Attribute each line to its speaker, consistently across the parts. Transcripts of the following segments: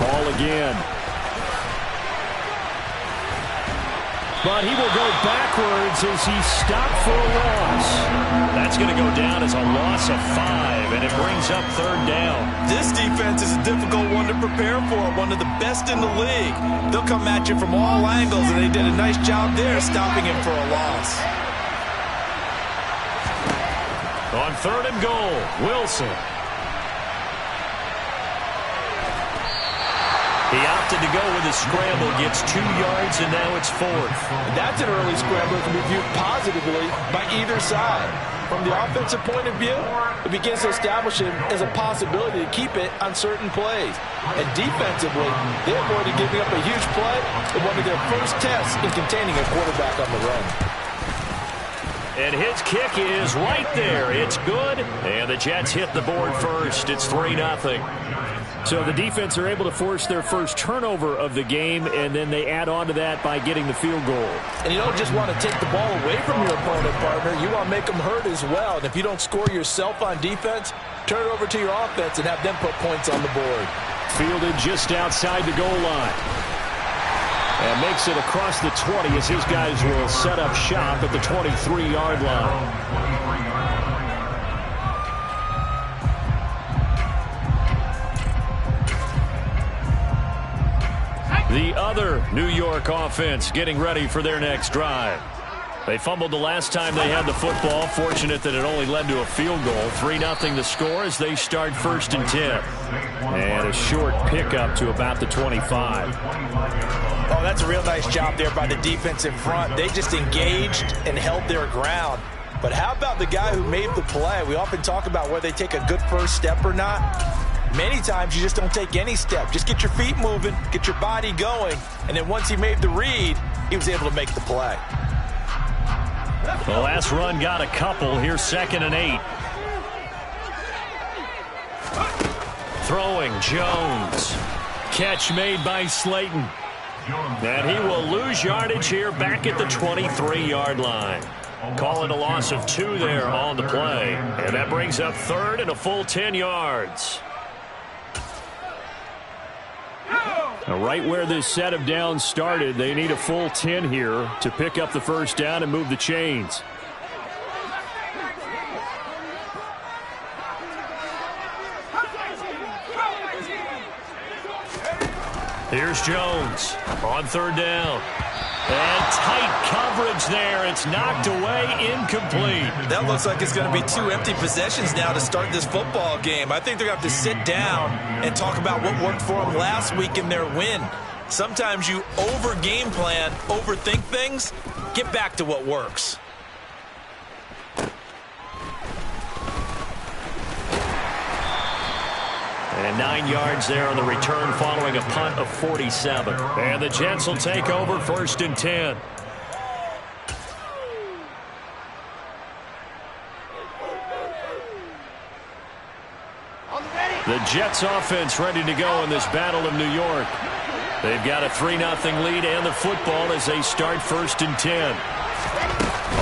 Speaker 1: call again. But he will go backwards as he's stopped for a loss. That's going to go down as a loss of 5, and it brings up 3rd down.
Speaker 2: This defense is a difficult one to prepare for, one of the best in the league. They'll come at you from all angles, and they did a nice job there stopping him for a loss.
Speaker 1: On 3rd and goal, Wilson. He opted to go with a scramble, gets 2 yards, and now it's 4th.
Speaker 3: That's an early scramble that can be viewed positively by either side. From the offensive point of view, it begins to establish him as a possibility to keep it on certain plays. And defensively, they avoided giving up a huge play in one of their first tests in containing a quarterback on the run.
Speaker 1: And his kick is right there. It's good. And the Jets hit the board first. It's 3-0. So the defense are able to force their first turnover of the game, and then they add on to that by getting the field goal.
Speaker 3: And you don't just want to take the ball away from your opponent, partner. You want to make them hurt as well. And if you don't score yourself on defense, turn it over to your offense and have them put points on the board.
Speaker 1: Fielded just outside the goal line. And makes it across the 20 as his guys will set up shop at the 23-yard line. The other New York offense getting ready for their next drive. They fumbled the last time they had the football. Fortunate that it only led to a field goal. 3-0 the score as they start 1st and 10. And a short pickup to about the 25.
Speaker 3: Oh, that's a real nice job there by the defense in front. They just engaged and held their ground. But how about the guy who made the play? We often talk about whether they take a good first step or not. Many times you just don't take any step. Just get your feet moving, get your body going, and then once he made the read, he was able to make the play.
Speaker 1: The last run got a couple. Here's 2nd and 8. Throwing, Jones. Catch made by Slayton. And he will lose yardage here back at the 23-yard line. Call it a loss of 2 there on the play. And that brings up 3rd and a full 10 yards. Now, right where this set of downs started, they need a full 10 here to pick up the first down and move the chains. Here's Jones on 3rd down. And tight coverage there. It's knocked away, incomplete.
Speaker 2: That looks like it's going to be 2 empty possessions now to start this football game. I think they're going to have to sit down and talk about what worked for them last week in their win. Sometimes you over-game plan, overthink things. Get back to what works.
Speaker 1: And 9 yards there on the return following a punt of 47. And the Jets will take over 1st and 10. The Jets offense ready to go in this Battle of New York. They've got a 3-0 lead and the football as they start 1st and 10.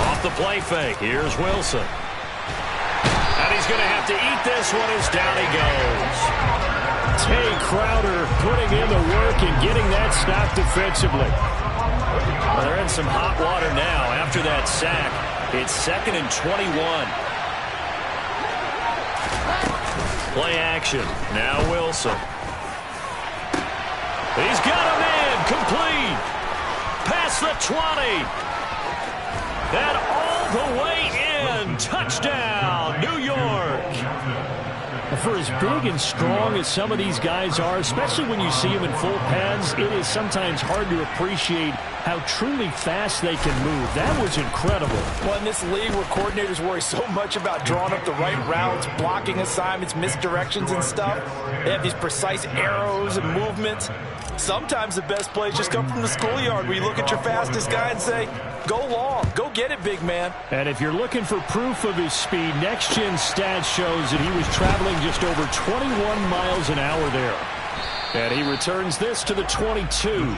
Speaker 1: Off the play fake. Here's Wilson. And he's going to have to eat this one as down he goes. Tay Crowder putting in the work and getting that stop defensively. Well, they're in some hot water now after that sack. It's 2nd and 21. Play action. Now Wilson. He's got him in. Complete. Past the 20. And all the way in. Touchdown, New York. For as big and strong as some of these guys are, especially when you see them in full pads, it is sometimes hard to appreciate how truly fast they can move. That was incredible.
Speaker 3: Well, in this league where coordinators worry so much about drawing up the right routes, blocking assignments, misdirections and stuff, they have these precise arrows and movements. Sometimes the best plays just come from the schoolyard where you look at your fastest guy and say, go long, go get it, big man.
Speaker 1: And if you're looking for proof of his speed, Next Gen Stats shows that he was traveling just over 21 miles an hour there. And he returns this to the 22.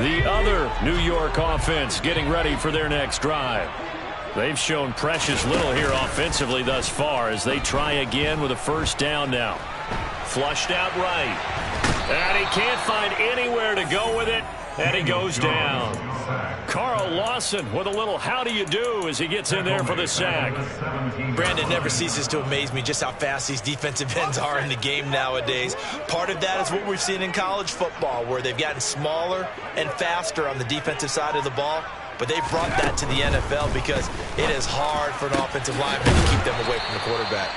Speaker 1: The other New York offense getting ready for their next drive. They've shown precious little here offensively thus far as they try again with a first down now. Flushed out right. And he can't find anywhere to go with it. And he goes down. Carl Lawson with a little how do you do as he gets in there for the sack.
Speaker 2: Brandon, never ceases to amaze me just how fast these defensive ends are in the game nowadays. Part of that is what we've seen in college football, where they've gotten smaller and faster on the defensive side of the ball. But they brought that to the NFL because it is hard for an offensive lineman to keep them away from the quarterback.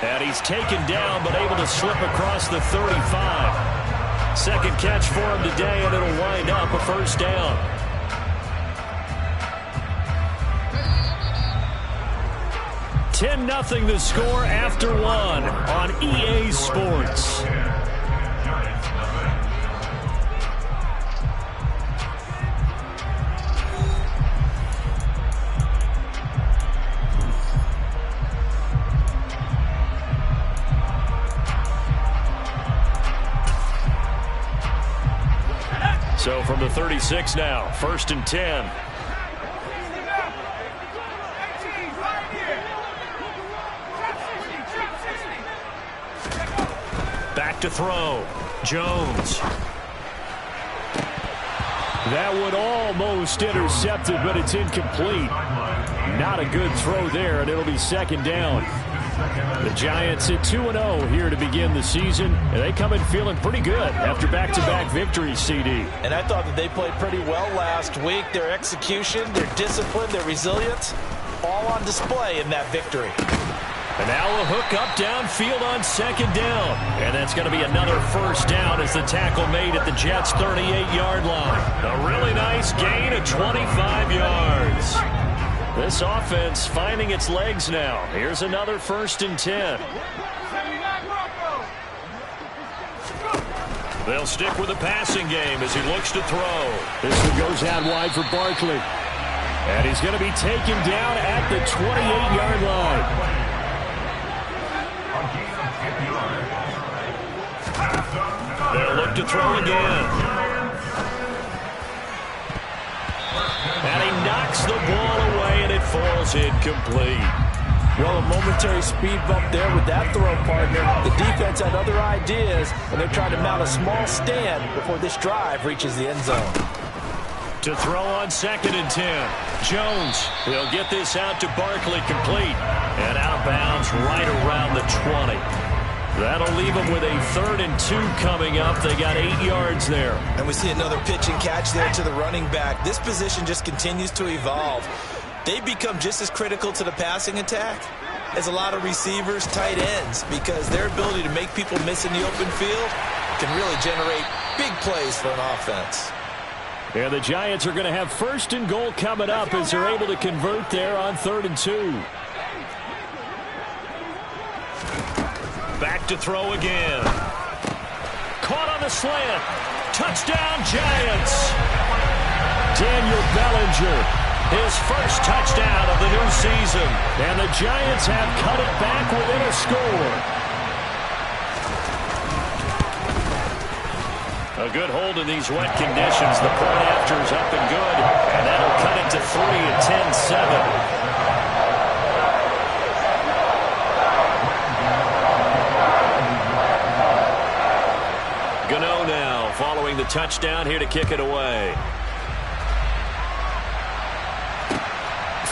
Speaker 1: And he's taken down but able to slip across the 35. Second catch for him today, and it'll wind up a first down. $10-0 the score after one on EA Sports. So from the 36 now, 1st and 10. Back to throw. Jones. That one almost intercepted, but it's incomplete. Not a good throw there, and it'll be second down. The Giants at 2-0 here to begin the season. And they come in feeling pretty good after back-to-back victories, CD.
Speaker 3: And I thought that they played pretty well last week. Their execution, their discipline, their resilience, all on display in that victory.
Speaker 1: And now a hook up downfield on second down. And that's going to be another first down as the tackle made at the Jets' 38-yard line. A really nice gain of 25 yards. This offense finding its legs now. Here's another 1st and 10. They'll stick with the passing game as he looks to throw. This one goes out wide for Barkley. And he's going to be taken down at the 28-yard line. They'll look to throw again. And he knocks the ball away, and it falls incomplete.
Speaker 3: Well, a momentary speed bump there with that throw, partner. The defense had other ideas, and they're trying to mount a small stand before this drive reaches the end zone.
Speaker 1: To throw on 2nd and 10. Jones, he'll get this out to Barkley, complete. And out of bounds right around the 20. That'll leave them with a 3rd and 2 coming up. They got 8 yards there.
Speaker 2: And we see another pitch and catch there to the running back. This position just continues to evolve. They become just as critical to the passing attack as a lot of receivers, tight ends, because their ability to make people miss in the open field can really generate big plays for an offense.
Speaker 1: And the Giants are going to have 1st and goal coming up as they're able to convert there on 3rd and 2. Back to throw again. Caught on the slant. Touchdown, Giants. Daniel Bellinger, his first touchdown of the new season. And the Giants have cut it back within a score. A good hold in these wet conditions. The point after is up and good. And that'll cut it to 3 at 10-7. Gano now following the touchdown here to kick it away.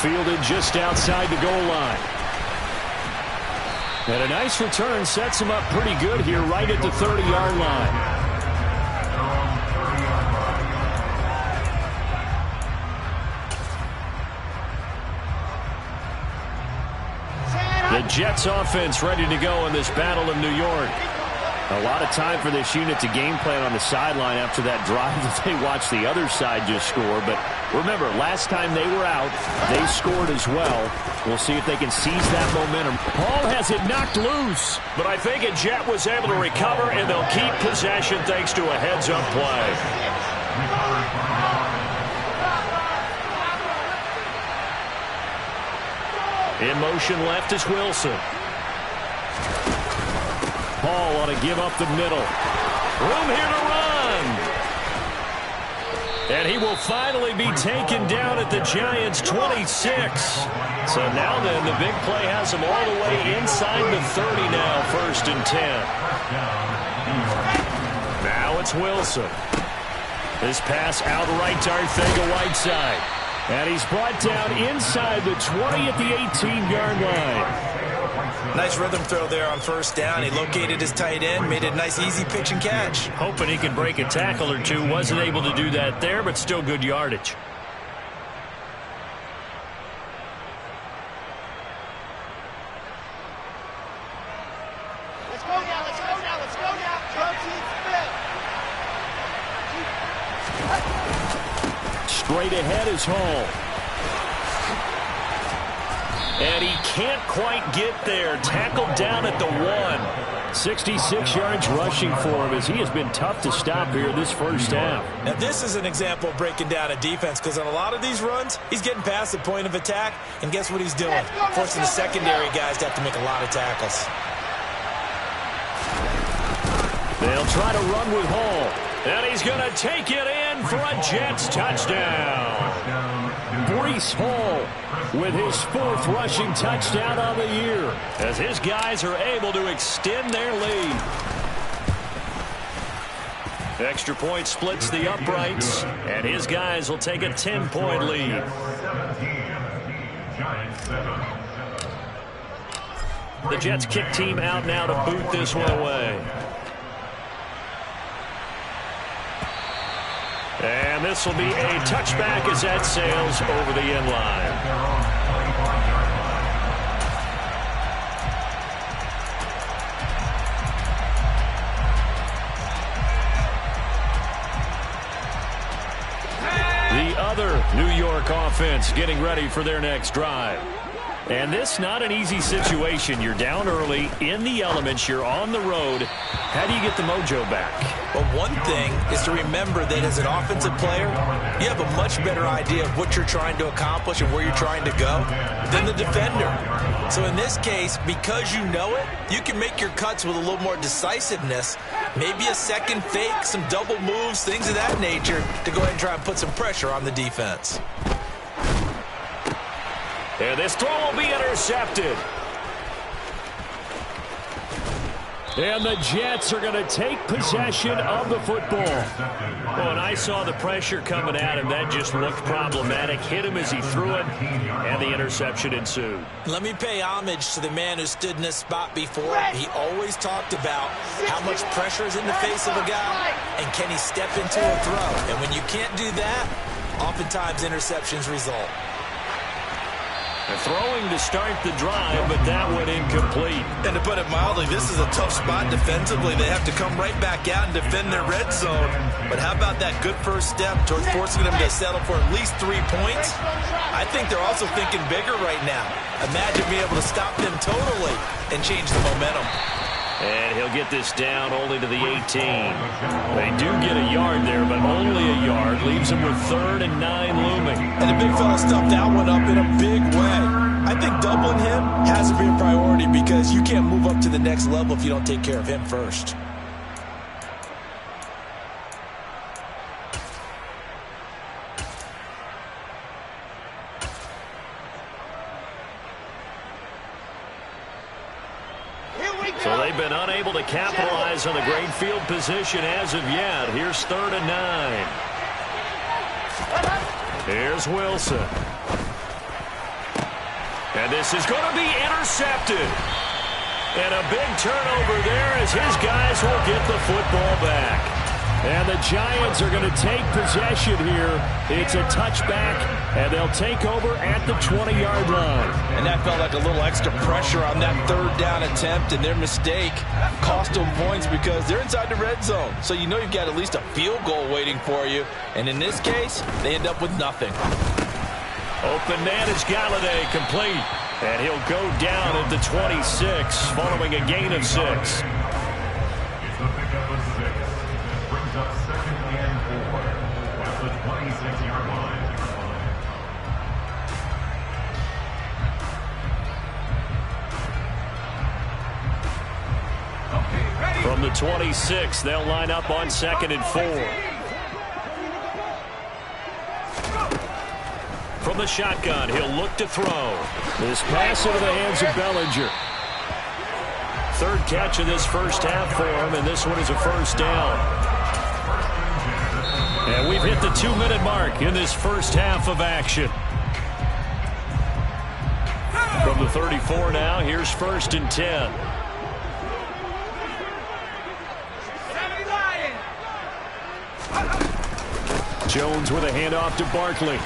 Speaker 1: Fielded just outside the goal line. And a nice return sets him up pretty good here right at the 30-yard line. The Jets offense ready to go in this battle in New York. A lot of time for this unit to game plan on the sideline after that drive that they watched the other side just score. But remember, last time they were out, they scored as well. We'll see if they can seize that momentum. Hall has it knocked loose. But I think a Jet was able to recover, and they'll keep possession thanks to a heads-up play. In motion left is Wilson. Hall ought to give up the middle. Room here to run. And he will finally be taken down at the Giants' 26. So now then, the big play has him all the way inside the 30 now, 1st and 10. Now it's Wilson. This pass out right to Arcega-Whiteside. And he's brought down inside the 20 at the 18-yard line.
Speaker 2: Nice rhythm throw there on 1st down. He located his tight end, made it a nice easy pitch and catch.
Speaker 1: Hoping he could break a tackle or two. Wasn't able to do that there, but still good yardage.
Speaker 4: Let's go now, let's go now, let's go now. Drum team spin.
Speaker 1: Straight ahead is Hall. And he can't quite get there. Tackled down at the 1. 66 yards rushing for him as he has been tough to stop here this first half.
Speaker 2: Now this is an example of breaking down a defense, because on a lot of these runs, he's getting past the point of attack, and guess what he's doing? Forcing the secondary guys to have to make a lot of tackles.
Speaker 1: They'll try to run with Hall. And he's going to take it in for a Jets touchdown. Breece Hall with his 4th rushing touchdown on the year as his guys are able to extend their lead. Extra point splits the uprights, and his guys will take a 10-point lead. The Jets kick team out now to boot this one away. And this will be a touchback as that sails over the end line. The other New York offense getting ready for their next drive. And this not an easy situation. You're down early, in the elements, you're on the road. How do you get the mojo back?
Speaker 2: Well, one thing is to remember that as an offensive player, you have a much better idea of what you're trying to accomplish and where you're trying to go than the defender. So in this case, because you know it, you can make your cuts with a little more decisiveness, maybe a second fake, some double moves, things of that nature, to go ahead and try and put some pressure on the defense.
Speaker 1: And this throw will be intercepted. And the Jets are going to take possession of the football. Well, and I saw the pressure coming at him. That just looked problematic. Hit him as he threw it, and the interception ensued.
Speaker 2: Let me pay homage to the man who stood in this spot before. He always talked about how much pressure is in the face of a guy, and can he step into a throw. And when you can't do that, oftentimes interceptions result.
Speaker 1: Throwing to start the drive, but that went incomplete.
Speaker 2: And to put it mildly, this is a tough spot defensively. They have to come right back out and defend their red zone. But how about that good first step towards forcing them to settle for at least 3 points? I think they're also thinking bigger right now. Imagine being able to stop them totally and change the momentum.
Speaker 1: And he'll get this down only to the 18. They do get a yard there, but only a yard. Leaves him with 3rd and 9 looming.
Speaker 2: And the big fella stuffed that one up in a big way. I think doubling him has to be a priority, because you can't move up to the next level if you don't take care of him first.
Speaker 1: So they've been unable to capitalize on the great field position as of yet. Here's 3rd and 9. Here's Wilson. And this is going to be intercepted. And a big turnover there as his guys will get the football back. And the Giants are going to take possession here. It's a touchback, and they'll take over at the 20-yard line.
Speaker 2: And that felt like a little extra pressure on that 3rd down attempt, and their mistake cost them points because they're inside the red zone. So you know you've got at least a field goal waiting for you. And in this case, they end up with nothing.
Speaker 1: Open man is Galladay, complete. And he'll go down at the 26 following a gain of 6. From the 26, they'll line up on 2nd and 4. From the shotgun, he'll look to throw. This pass into the hands of Bellinger. Third catch of this first half for him, and this one is a first down. And we've hit the 2-minute mark in this first half of action. From the 34 now, here's 1st and 10. Jones with a handoff to Barkley.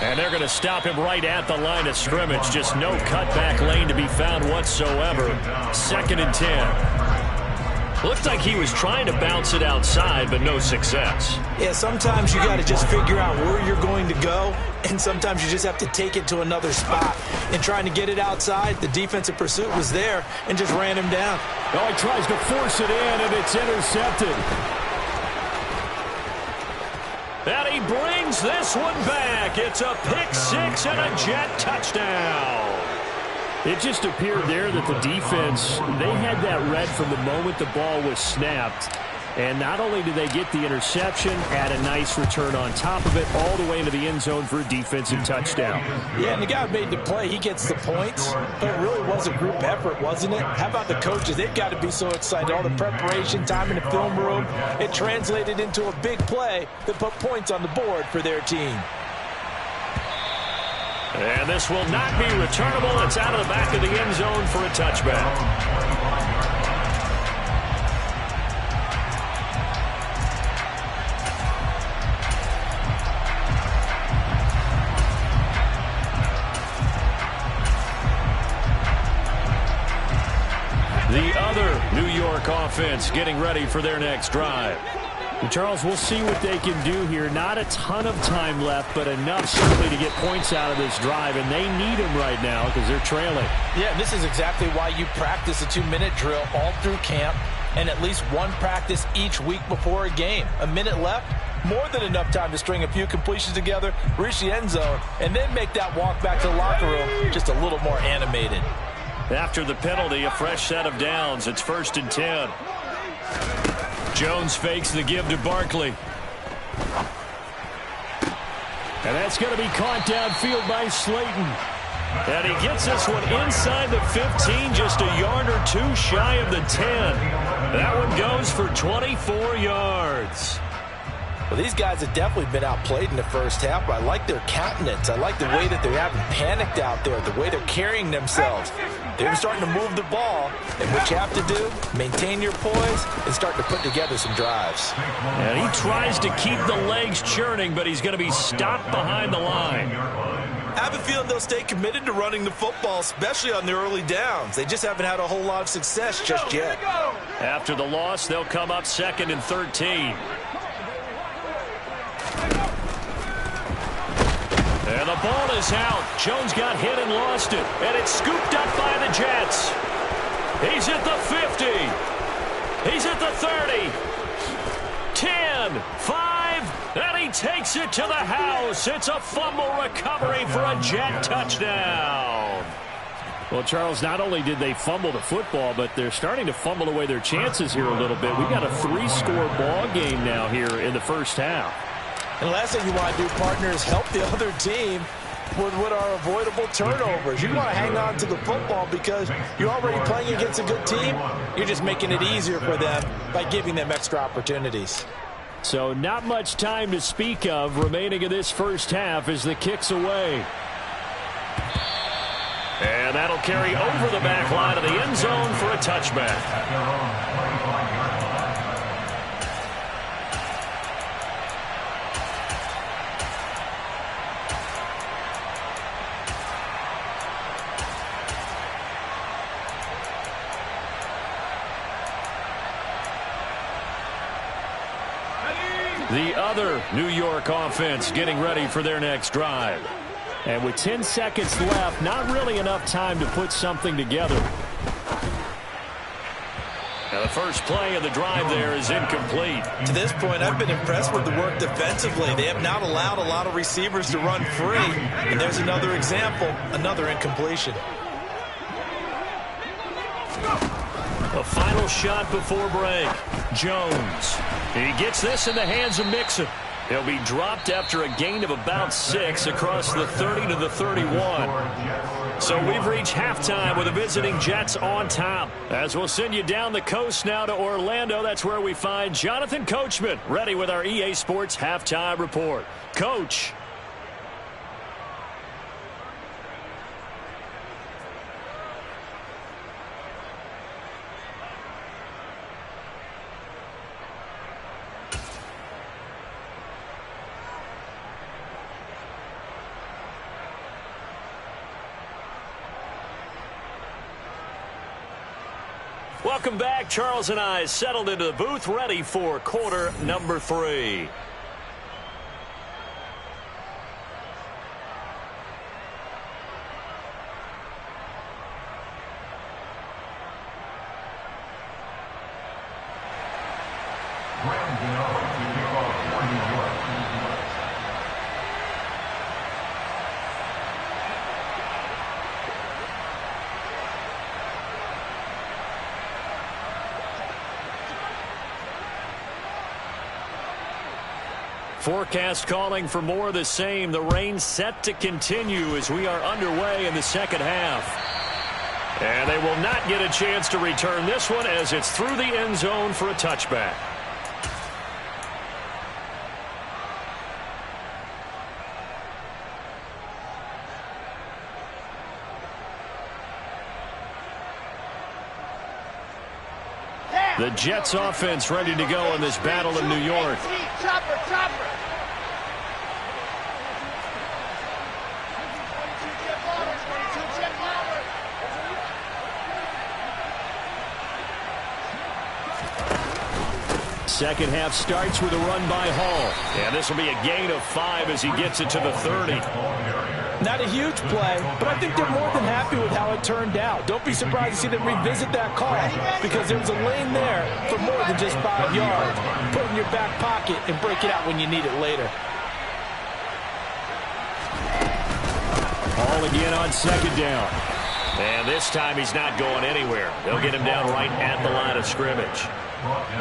Speaker 1: And they're going to stop him right at the line of scrimmage. Just no cutback lane to be found whatsoever. 2nd and 10. Looked like he was trying to bounce it outside, but no success.
Speaker 3: Yeah, sometimes you got to just figure out where you're going to go, and sometimes you just have to take it to another spot. And trying to get it outside, the defensive pursuit was there and just ran him down.
Speaker 1: Oh, he tries to force it in, and it's intercepted. And he brings this one back. It's a pick six and a Jet touchdown. It just appeared there that the defense, they had that read from the moment the ball was snapped. And not only did they get the interception, add a nice return on top of it, all the way into the end zone for a defensive touchdown.
Speaker 3: Yeah, and the guy who made the play, he gets the points. But it really was a group effort, wasn't it? How about the coaches? They've got to be so excited. All the preparation time in the film room, it translated into a big play that put points on the board for their team.
Speaker 1: And this will not be returnable. It's out of the back of the end zone for a touchback. The other New York offense getting ready for their next drive. And Charles, we'll see what they can do here. Not a ton of time left, but enough certainly to get points out of this drive, and they need them right now because they're trailing.
Speaker 3: Yeah, this is exactly why you practice a 2-minute drill all through camp and at least one practice each week before a game. A minute left, more than enough time to string a few completions together, reach the end zone, and then make that walk back to the locker room just a little more animated.
Speaker 1: After the penalty, a fresh set of downs. It's 1st and 10. Jones fakes the give to Barkley. And that's going to be caught downfield by Slayton. And he gets this one inside the 15, just a yard or two shy of the 10. That one goes for 24 yards.
Speaker 3: Well, these guys have definitely been outplayed in the first half, but I like their countenance. I like the way that they haven't panicked out there, the way they're carrying themselves. They're starting to move the ball, and what you have to do, maintain your poise and start to put together some drives.
Speaker 1: And he tries to keep the legs churning, but he's going to be stopped behind the line.
Speaker 2: I have a feeling they'll stay committed to running the football, especially on their early downs. They just haven't had a whole lot of success just yet.
Speaker 1: After the loss, they'll come up 2nd and 13. And the ball is out. Jones got hit and lost it. And it's scooped up by the Jets. He's at the 50. He's at the 30. 10, 5, and he takes it to the house. It's a fumble recovery for a Jet touchdown. Well, Charles, not only did they fumble the football, but they're starting to fumble away their chances here a little bit. We've got a 3-score ball game now here in the first half.
Speaker 3: And the last thing you want to do, partner, is help the other team with what are avoidable turnovers. You want to hang on to the football because you're already playing against a good team. You're just making it easier for them by giving them extra opportunities.
Speaker 1: So not much time to speak of remaining in this first half as the kick's away. And that'll carry over the back line of the end zone for a touchback. The other New York offense getting ready for their next drive. And with 10 seconds left, not really enough time to put something together. Now the first play of the drive there is incomplete.
Speaker 2: To this point, I've been impressed with the work defensively. They have not allowed a lot of receivers to run free. And there's another example, another incompletion.
Speaker 1: A final shot before break. Jones. He gets this in the hands of Mixon. He'll be dropped after a gain of about 6 across the 30 to the 31. So we've reached halftime with the visiting Jets on top. As we'll send you down the coast now to Orlando, that's where we find Jonathan Coachman ready with our EA Sports halftime report. Coach. Welcome back. Charles and I settled into the booth, ready for quarter number 3. Forecast calling for more of the same. The rain set to continue as we are underway in the second half. And they will not get a chance to return this one as it's through the end zone for a touchback. The Jets offense ready to go in this battle of New York.
Speaker 4: Chopper, chopper. 22 jet bomber.
Speaker 1: Second half starts with a run by Hall. And this will be a gain of 5 as he gets it to the 30.
Speaker 3: Not a huge play, but I think they're more than happy with how it turned out. Don't be surprised to see them revisit that call because there was a lane there for more than just 5 yards. Put it in your back pocket and break it out when you need it later.
Speaker 1: Hall again on second down. And this time he's not going anywhere. They'll get him down right at the line of scrimmage.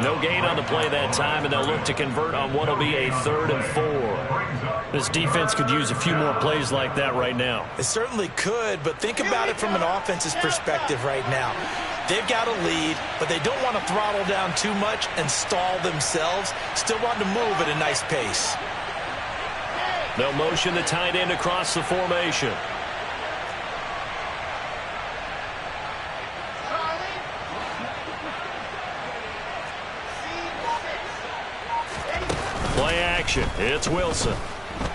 Speaker 1: No gain on the play that time, and they'll look to convert on what will be a 3rd and 4. This defense could use a few more plays like that right now.
Speaker 3: It certainly could, but think about it from an offense's perspective right now. They've got a lead, but they don't want to throttle down too much and stall themselves. Still want to move at a nice pace.
Speaker 1: They'll motion the tight end across the formation. Play action. It's Wilson.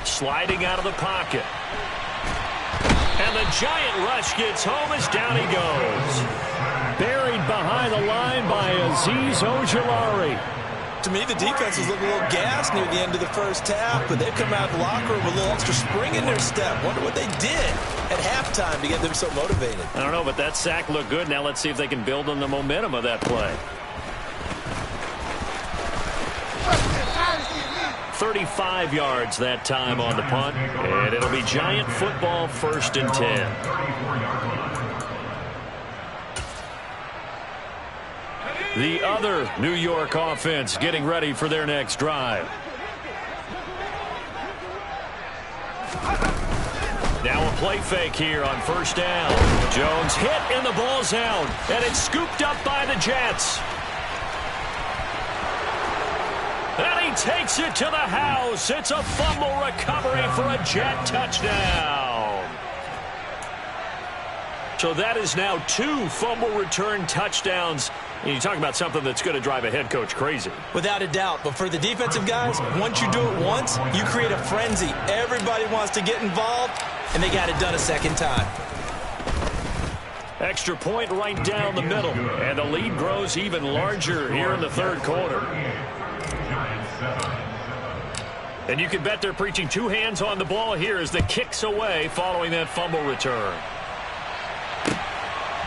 Speaker 1: Sliding out of the pocket. And the giant rush gets home as down he goes. Buried behind the line by Azeez Ojulari.
Speaker 3: To me, the defense was looking a little gassed near the end of the first half, but they've come out of the locker room with a little extra spring in their step. Wonder what they did at halftime to get them so motivated.
Speaker 1: I don't know, but that sack looked good. Now let's see if they can build on the momentum of that play. 35 yards that time on the punt, and it'll be Giant football, 1st and 10. The other New York offense getting ready for their next drive. Now a play fake here on 1st down. Jones hit and the ball's out, and it's scooped up by the Jets. And he takes it to the house. It's a fumble recovery for a Jet touchdown. So that is now 2 fumble return touchdowns. And you talk about something that's going to drive a head coach crazy.
Speaker 3: Without a doubt. But for the defensive guys, once you do it once, you create a frenzy. Everybody wants to get involved, and they got it done a second time.
Speaker 1: Extra point right down the middle. And the lead grows even larger here in the 3rd quarter. And you can bet they're preaching 2 hands on the ball here as the kick's away following that fumble return.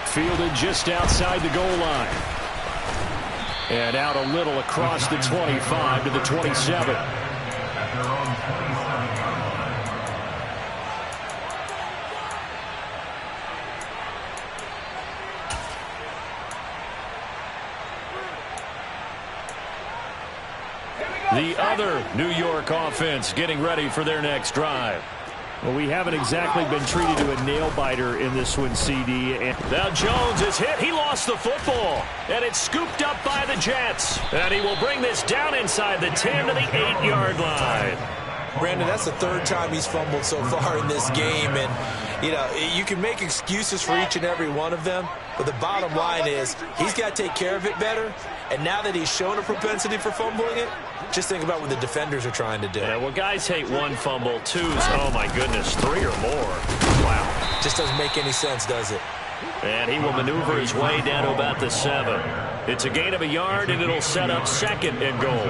Speaker 1: Fielded just outside the goal line. And out a little across the 25 to the 27.
Speaker 4: Here we go.
Speaker 1: The other New York offense getting ready for their next drive.
Speaker 5: Well, we haven't exactly been treated to a nail-biter in this one, CD.
Speaker 1: Now Jones is hit. He lost the football. And it's scooped up by the Jets. And he will bring this down inside the 10 to the 8-yard line.
Speaker 2: Brandon, that's the third time he's fumbled so far in this game. And, you know, you can make excuses for each and every one of them. But the bottom line is he's got to take care of it better. And now that he's shown a propensity for fumbling it, just think about what the defenders are trying to do.
Speaker 1: Yeah, well, guys hate one fumble, twos, oh my goodness, 3 or more. Wow.
Speaker 2: Just doesn't make any sense, does it?
Speaker 1: And he will maneuver his way down to about the 7. It's a gain of a yard, and it'll set up 2nd and goal.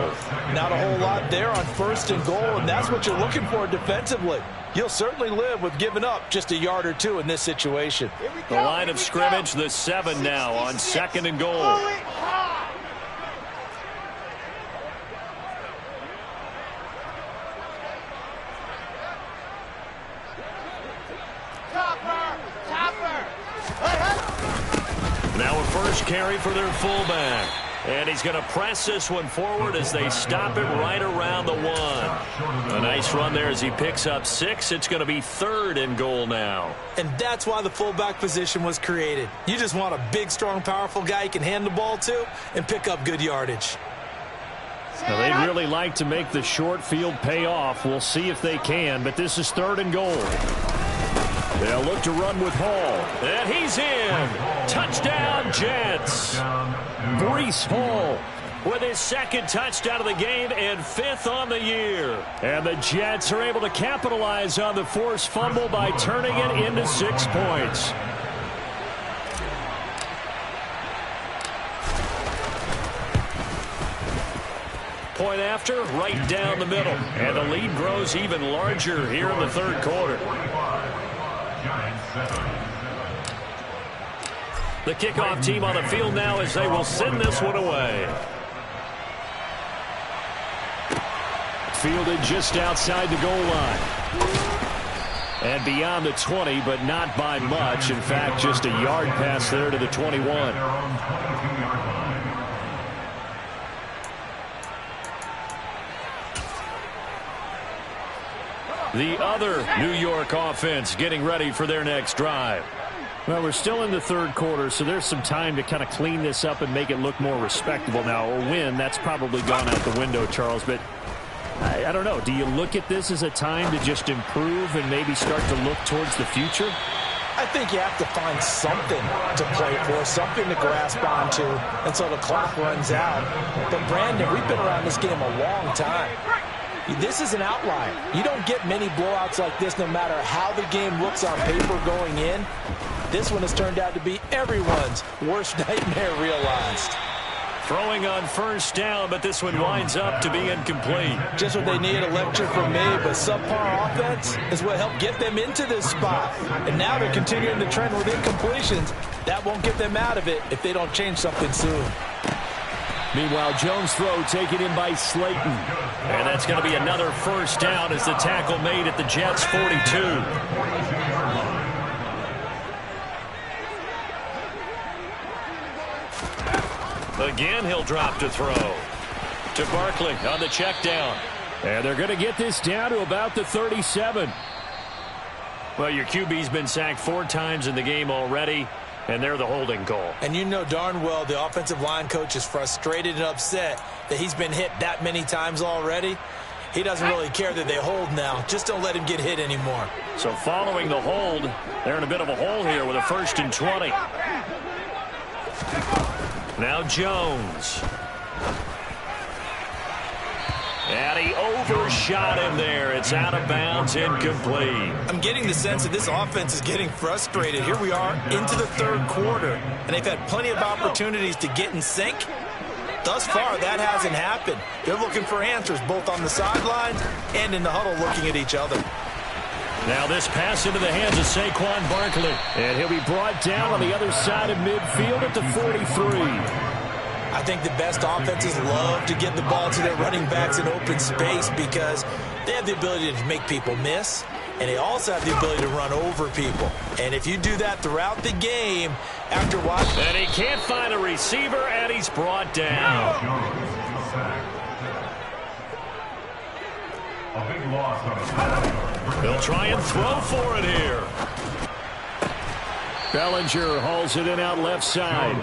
Speaker 3: Not a whole lot there on 1st and goal, and that's what you're looking for defensively. You'll certainly live with giving up just a yard or 2 in this situation.
Speaker 1: The line of scrimmage, the 7 now on 2nd and goal. Now a first carry for their fullback. And he's going to press this one forward as they stop it right around the 1. A nice run there as he picks up 6. It's going to be 3rd and goal now.
Speaker 2: And that's why the fullback position was created. You just want a big, strong, powerful guy you can hand the ball to and pick up good yardage.
Speaker 5: Now, they'd really like to make the short field pay off. We'll see if they can, but this is 3rd and goal. They'll look to run with Hall.
Speaker 1: And he's in. Touchdown, Jets. Breece Hall with his 2nd touchdown of the game and 5th on the year.
Speaker 5: And the Jets are able to capitalize on the forced fumble by turning it into 6 points.
Speaker 1: Point after, right down the middle. And the lead grows even larger here in the 3rd quarter. The kickoff team on the field now as they will send this one away.
Speaker 5: Fielded just outside the goal line. And beyond the 20, but not by much. In fact, just a yard pass there to the 21.
Speaker 1: The other New York offense getting ready for their next drive.
Speaker 5: Well, we're still in the 3rd quarter, so there's some time to kind of clean this up and make it look more respectable. Now, a win, that's probably gone out the window, Charles, but I don't know. Do you look at this as a time to just improve and maybe start to look towards the future?
Speaker 3: I think you have to find something to play for, something to grasp onto until the clock runs out. But, Brandon, we've been around this game a long time. This is an outlier. You don't get many blowouts like this no matter how the game looks on paper going in. This one has turned out to be everyone's worst nightmare realized.
Speaker 1: Throwing on 1st down, but this one winds up to be incomplete.
Speaker 3: Just what they need, a lecture from me, but subpar offense is what helped get them into this spot. And now they're continuing the trend with incompletions. That won't get them out of it if they don't change something soon.
Speaker 5: Meanwhile, Jones' throw taken in by Slayton.
Speaker 1: And that's going to be another 1st down as the tackle made at the Jets' 42. Again, he'll drop to throw. To Barkley on the check down.
Speaker 5: And they're going to get this down to about the 37.
Speaker 1: Well, your QB's been sacked 4 times in the game already, and they're the holding call.
Speaker 2: And you know darn well the offensive line coach is frustrated and upset that he's been hit that many times already. He doesn't really care that they hold now. Just don't let him get hit anymore.
Speaker 1: So following the hold, they're in a bit of a hole here with a 1st and 20. Now Jones. And he overshot him there. It's out of bounds, incomplete.
Speaker 2: I'm getting the sense that this offense is getting frustrated. Here we are into the 3rd quarter, and they've had plenty of opportunities to get in sync. Thus far, that hasn't happened. They're looking for answers both on the sidelines and in the huddle looking at each other.
Speaker 1: Now this pass into the hands of Saquon Barkley.
Speaker 5: And he'll be brought down on the other side of midfield at the 43.
Speaker 2: I think the best offenses love to get the ball to their running backs in open space because they have the ability to make people miss, and they also have the ability to run over people. And if you do that throughout the game, after watching...
Speaker 1: And he can't find a receiver, and he's brought down. They'll try and throw for it here.
Speaker 5: Bellinger hauls it in out left side.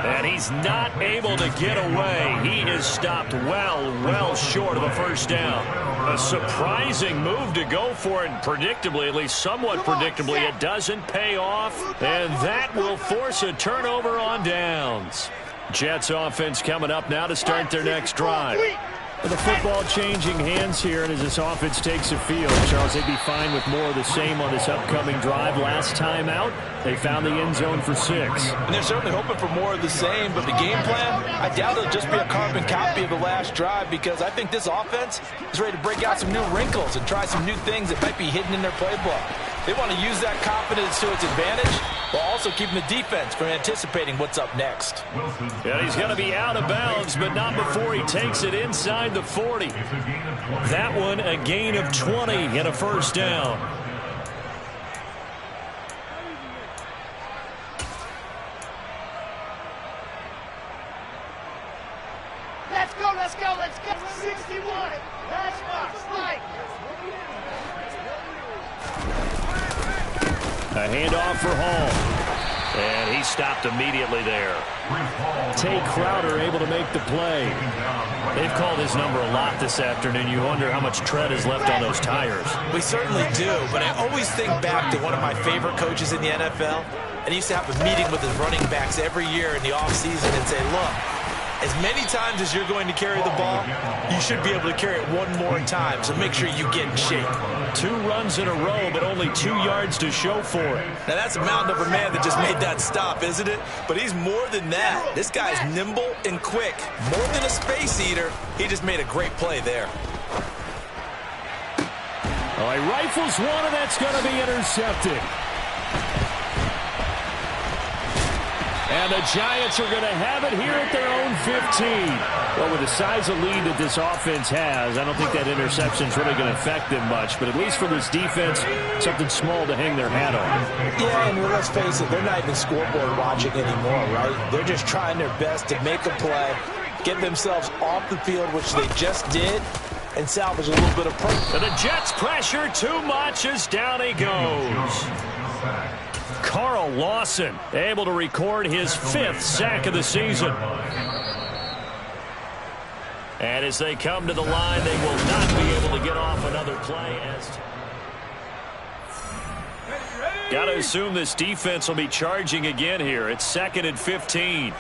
Speaker 1: And he's not able to get away. He is stopped well short of a first down. A surprising move to go for it. Predictably, at least somewhat predictably, it doesn't pay off. And that will force a turnover on downs. Jets offense coming up now to start their next drive.
Speaker 5: The football changing hands here, and as this offense takes the field, Charles, they'd be fine with more of the same on this upcoming drive. Last time out, they found the end zone for 6.
Speaker 3: And they're certainly hoping for more of the same, but the game plan, I doubt it'll just be a carbon copy of the last drive, because I think this offense is ready to break out some new wrinkles and try some new things that might be hidden in their playbook. They want to use that confidence to its advantage, while also keeping the defense from anticipating what's up next.
Speaker 1: And he's going to be out of bounds, but not before he takes it inside the 40. That one a gain of 20 and a first down.
Speaker 4: Let's go, let's go, let's go. 61. That's right.
Speaker 1: A handoff for Hall. And he stopped immediately there.
Speaker 5: Tay Crowder able to make the play.
Speaker 1: They've called his number a lot this afternoon. You wonder how much tread is left on those tires.
Speaker 2: We certainly do, but I always think back to one of my favorite coaches in the NFL. And he used to have a meeting with his running backs every year in the offseason and say, look, as many times as you're going to carry the ball, you should be able to carry it one more time, so make sure you get in shape.
Speaker 1: 2 runs in a row, but only 2 yards to show for it.
Speaker 2: Now, that's a mountain of a man that just made that stop, isn't it? But he's more than that. This guy's nimble and quick. More than a space eater, he just made a great play there.
Speaker 5: Oh, he rifles one, and that's going to be intercepted. And the Giants are going to have it here at their own 15. Well, with the size of lead that this offense has, I don't think that interception is really going to affect them much. But at least for this defense, something small to hang their hat on.
Speaker 3: Yeah, and let's face it, they're not even scoreboard watching anymore, right? They're just trying their best to make a play, get themselves off the field, which they just did, and salvage a little bit of pressure.
Speaker 1: And the Jets pressure too much as down he goes. Carl Lawson able to record his 5th sack of the season. And as they come to the line, they will not be able to get off another play. Got to assume this defense will be charging again here. It's 2nd and 15.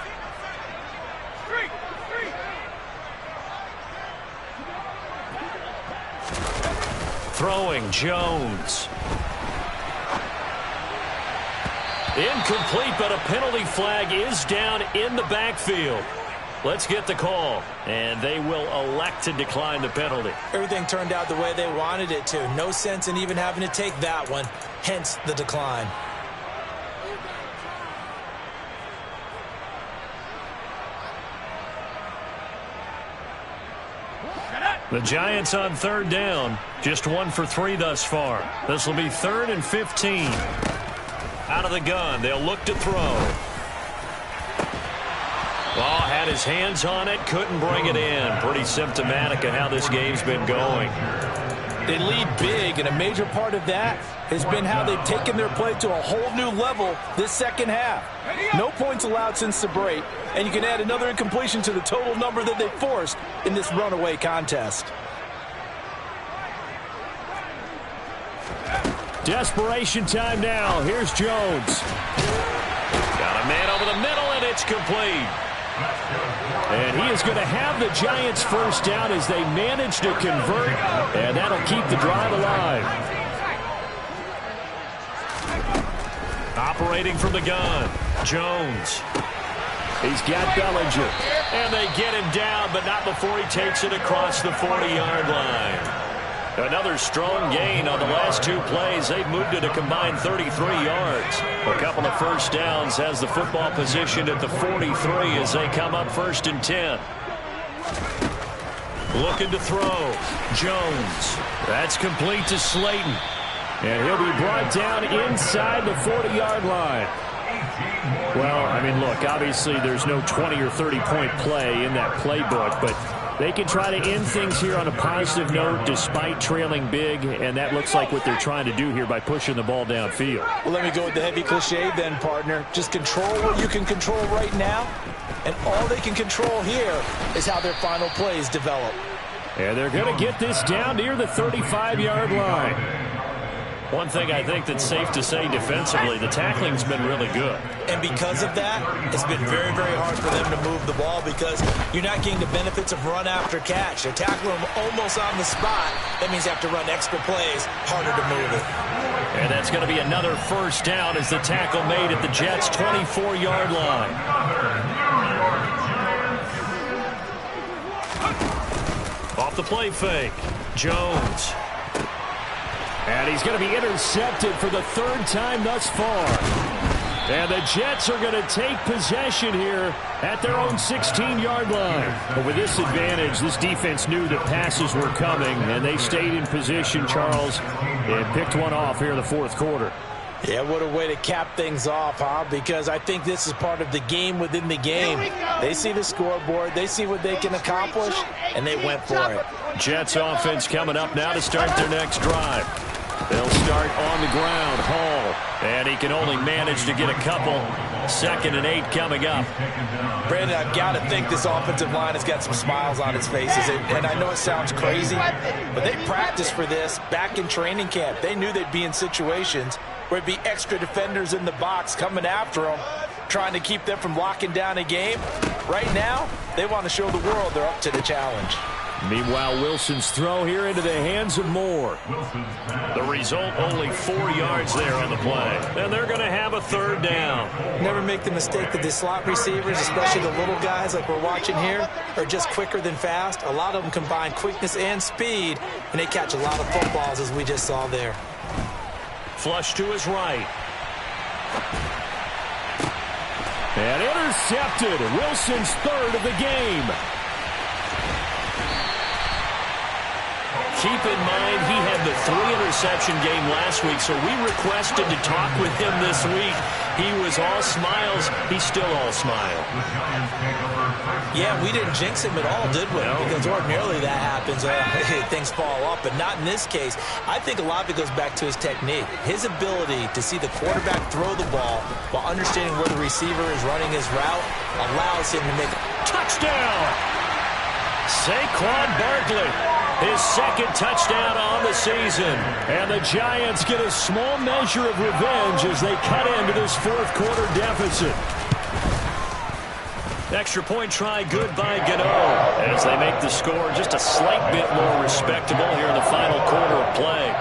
Speaker 1: Throwing Jones. Incomplete, but a penalty flag is down in the backfield. Let's get the call, and they will elect to decline the penalty.
Speaker 3: Everything turned out the way they wanted it to. No sense in even having to take that one, hence the decline.
Speaker 1: The Giants on 3rd down, just 1 for 3 thus far. This will be 3rd and 15. Out of the gun, they'll look to throw. Ball had his hands on it, couldn't bring it in. Pretty symptomatic of how this game's been going.
Speaker 3: They lead big, and a major part of that has been how they've taken their play to a whole new level this second half. No points allowed since the break, and you can add another incompletion to the total number that they forced in this runaway contest.
Speaker 5: Desperation time now. Here's Jones.
Speaker 1: Got a man over the middle, and it's complete.
Speaker 5: And he is going to have the Giants first down as they manage to convert, and that'll keep the drive alive.
Speaker 1: Operating from the gun, Jones.
Speaker 5: He's got Bellinger.
Speaker 1: And they get him down, but not before he takes it across the 40-yard line. Another strong gain on the last 2 plays. They've moved it a combined 33 yards. A couple of first downs has the football positioned at the 43 as they come up 1st and 10. Looking to throw. Jones. That's complete to Slayton.
Speaker 5: And he'll be brought down inside the 40-yard line. Well, I mean, look, obviously there's no 20 or 30-point play in that playbook, but They can try to end things here on a positive note despite trailing big, and that looks like what they're trying to do here by pushing the ball downfield.
Speaker 3: Well, let me go with the heavy cliche then, partner. Just control what you can control right now, and all they can control here is how their final plays develop.
Speaker 5: And they're going to get this down near the 35-yard line. One thing I think that's safe to say defensively, the tackling's been really good.
Speaker 2: And because of that, it's been very, very hard for them to move the ball because you're not getting the benefits of run after catch. They're tackling them almost on the spot. That means you have to run extra plays, harder to move it.
Speaker 1: And that's going to be another first down as the tackle made at the Jets' 24-yard line. Off the play fake, Jones. And he's going to be intercepted for the third time thus far. And the Jets are going to take possession here at their own 16-yard line. But with this advantage, this defense knew that passes were coming, and they stayed in position, Charles, and picked one off here in the fourth quarter.
Speaker 3: Yeah, what a way to cap things off, huh? Because I think this is part of the game within the game. They see the scoreboard, they see what they can accomplish, and they went for it.
Speaker 1: Jets offense coming up now to start their next drive. They'll start on the ground. Hall, and he can only manage to get a couple. 2nd and 8 coming up.
Speaker 3: Brandon, I've got to think this offensive line has got some smiles on its faces. And I know it sounds crazy, but they practiced for this back in training camp. They knew they'd be in situations where it'd be extra defenders in the box coming after them, trying to keep them from locking down a game. Right now, they want to show the world they're up to the challenge.
Speaker 5: Meanwhile, Wilson's throw here into the hands of Moore.
Speaker 1: The result, only 4 yards there on the play. And they're going to have a third down.
Speaker 3: Never make the mistake that the slot receivers, especially the little guys like we're watching here, are just quicker than fast. A lot of them combine quickness and speed, and they catch a lot of footballs, as we just saw there.
Speaker 1: Flush to his right.
Speaker 5: And intercepted. Wilson's third of the game.
Speaker 1: Keep in mind, he had the 3-interception game last week, so we requested to talk with him this week. He was all smiles. He's still all smile.
Speaker 2: Yeah, we didn't jinx him at all, did we?
Speaker 1: No.
Speaker 2: Because ordinarily that happens. Things fall off, but not in this case. I think a lot of it goes back to his technique. His ability to see the quarterback throw the ball while understanding where the receiver is running his route allows him to make a
Speaker 1: Touchdown! Saquon Barkley, his second touchdown on the season.
Speaker 5: And the Giants get a small measure of revenge as they cut into this fourth quarter deficit.
Speaker 1: Extra point try good by Gano as they make the score just a slight bit more respectable here in the final quarter of play.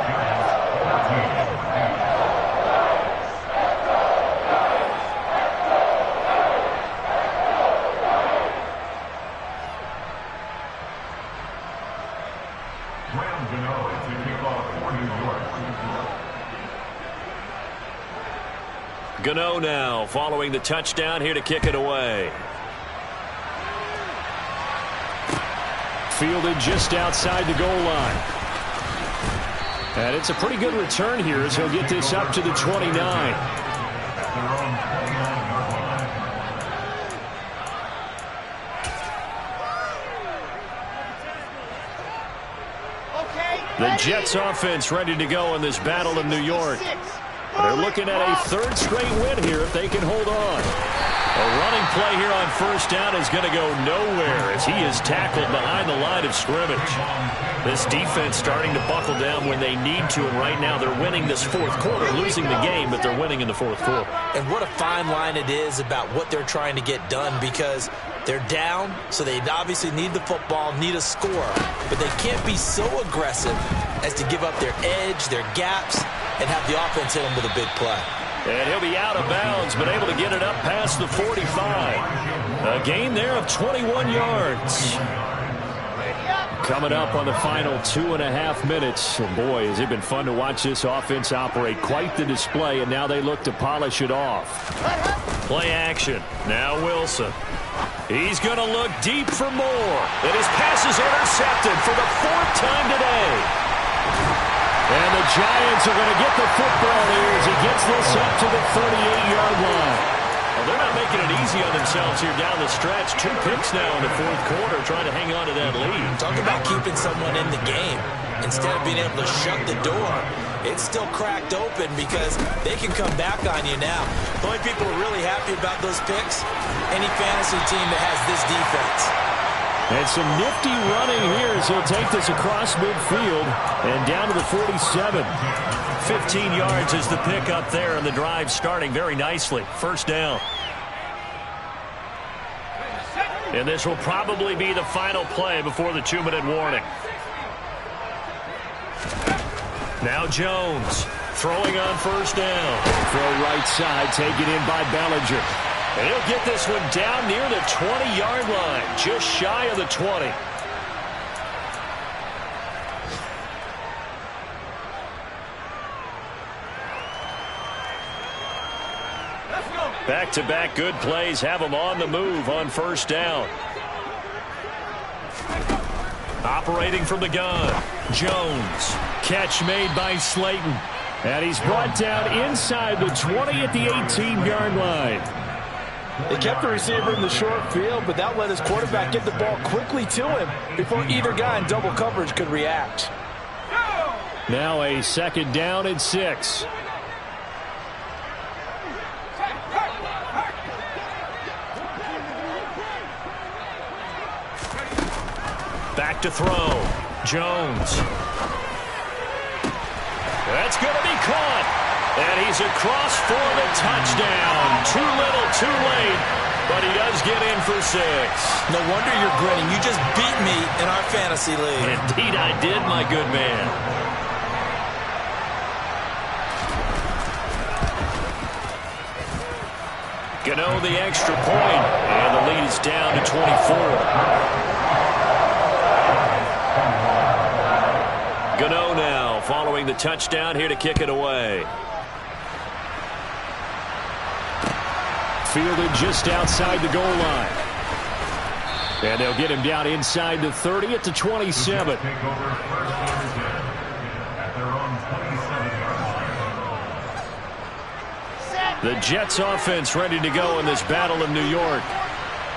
Speaker 1: Gano now following the touchdown here to kick it away.
Speaker 5: Fielded just outside the goal line. And it's a pretty good return here as he'll get this up to the 29. The Jets offense ready to go in this battle of New York. They're looking at a third straight win here if they can hold on.
Speaker 1: A running play here on first down is going to go nowhere as he is tackled behind the line of scrimmage. This defense starting to buckle down when they need to, and right now they're winning this fourth quarter, losing the game, but they're winning in the fourth quarter.
Speaker 2: And what a fine line it is about what they're trying to get done, because they're down, so they obviously need the football, need a score, but they can't be so aggressive as to give up their edge, their gaps, and have the offense hit them with a big play.
Speaker 1: And he'll be out of bounds, but able to get it up past the 45. A gain there of 21 yards.
Speaker 5: Coming up on the final 2.5 minutes. And boy, has it been fun to watch this offense operate. Quite the display, and now they look to polish it off.
Speaker 1: Play action. Now Wilson. He's going to look deep for more. And his pass is intercepted for the 4th time today.
Speaker 5: And the Giants are going to get the football here as he gets this up to the 38-yard line.
Speaker 1: Well, they're not making it easy on themselves here down the stretch. 2 picks now in the fourth quarter, trying to hang on to that lead.
Speaker 2: Talk about keeping someone in the game. Instead of being able to shut the door, it's still cracked open because they can come back on you now. The only people who are really happy about those picks, any fantasy team that has this defense.
Speaker 5: And some nifty running here as he'll take this across midfield and down to the 47.
Speaker 1: 15 yards is the pick up there, and the drive starting very nicely. First down. And this will probably be the final play before the 2-minute warning. Now Jones throwing on first down.
Speaker 5: Throw right side, taken in by Bellinger.
Speaker 1: And he'll get this one down near the 20-yard line, just shy of the 20. Back-to-back good plays have them on the move on first down. Operating from the gun, Jones. Catch made by Slayton.
Speaker 5: And he's brought down inside the 20 at the 18-yard line.
Speaker 3: They kept the receiver in the short field, but that let his quarterback get the ball quickly to him before either guy in double coverage could react.
Speaker 5: Now a second down and 6.
Speaker 1: Back to throw. Jones. That's going to be caught. And he's across for the touchdown. Too little, too late. But he does get in for 6.
Speaker 2: No wonder you're grinning. You just beat me in our fantasy league.
Speaker 1: Indeed I did, my good man. Gano the extra point. And the lead is down to 24. Gano now following the touchdown here to kick it away.
Speaker 5: Fielded just outside the goal line. And they'll get him down inside the 30 at the 27. The Jets offense ready to go in this battle of New York.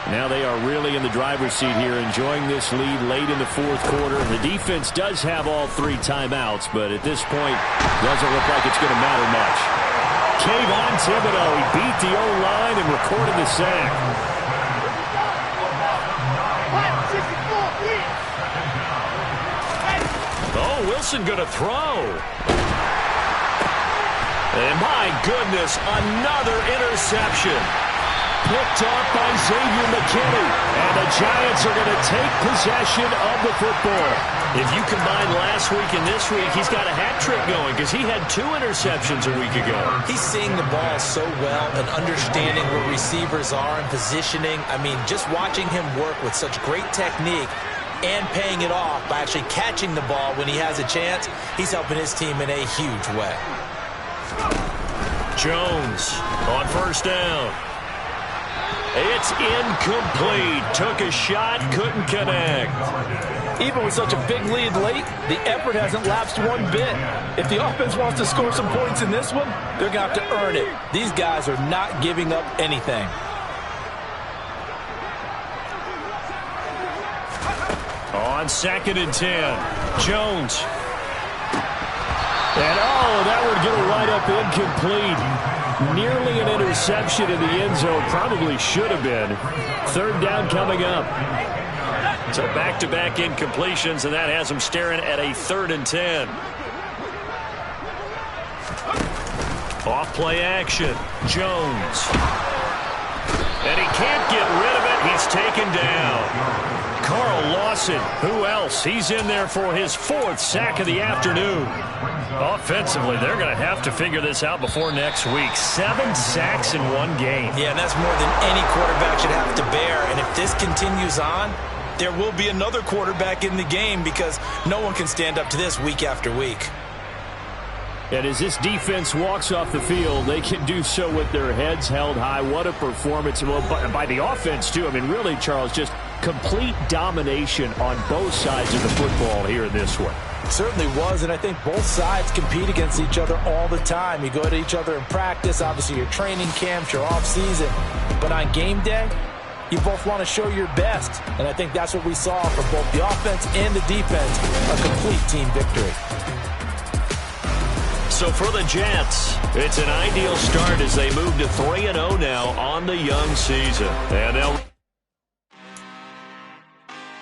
Speaker 5: Now they are really in the driver's seat here, enjoying this lead late in the fourth quarter. The defense does have all 3 timeouts, but at this point, doesn't look like it's going to matter much. Kayvon Thibodeau, he beat the O-line and recorded the sack.
Speaker 1: Oh, Wilson going to throw. And my goodness, another interception. Picked off by Xavier McKinney. And the Giants are going to take possession of the football. If you combine last week and this week, he's got a hat trick going because he had 2 interceptions a week ago.
Speaker 2: He's seeing the ball so well and understanding where receivers are and positioning. I mean, just watching him work with such great technique and paying it off by actually catching the ball when he has a chance, he's helping his team in a huge way.
Speaker 1: Jones on first down. It's incomplete. Took a shot, couldn't connect.
Speaker 3: Even with such a big lead late, the effort hasn't lapsed one bit. If the offense wants to score some points in this one, they're going to have to earn it. These guys are not giving up anything.
Speaker 1: On 2nd and 10, Jones.
Speaker 5: And that would get a right up incomplete. Nearly an interception in the end zone. Probably should have been. 3rd down coming up.
Speaker 1: So back-to-back incompletions, and that has them staring at a 3rd and 10. Off play action. Jones. And he can't get rid of it. He's taken down. Carl Lawson, who else? He's in there for his 4th sack of the afternoon. Offensively, they're going to have to figure this out before next week. 7 sacks in one game.
Speaker 2: Yeah, and that's more than any quarterback should have to bear. And if this continues on, there will be another quarterback in the game because no one can stand up to this week after week.
Speaker 5: And as this defense walks off the field, they can do so with their heads held high. What a performance by the offense, too. I mean, really, Charles, just complete domination on both sides of the football here in this one.
Speaker 3: Certainly was, and I think both sides compete against each other all the time. You go to each other in practice, obviously your training camps, your off-season, but on game day, you both want to show your best, and I think that's what we saw from both the offense and the defense, a complete team victory.
Speaker 1: So for the Jets, it's an ideal start as they move to 3-0 now on the young season. And they'll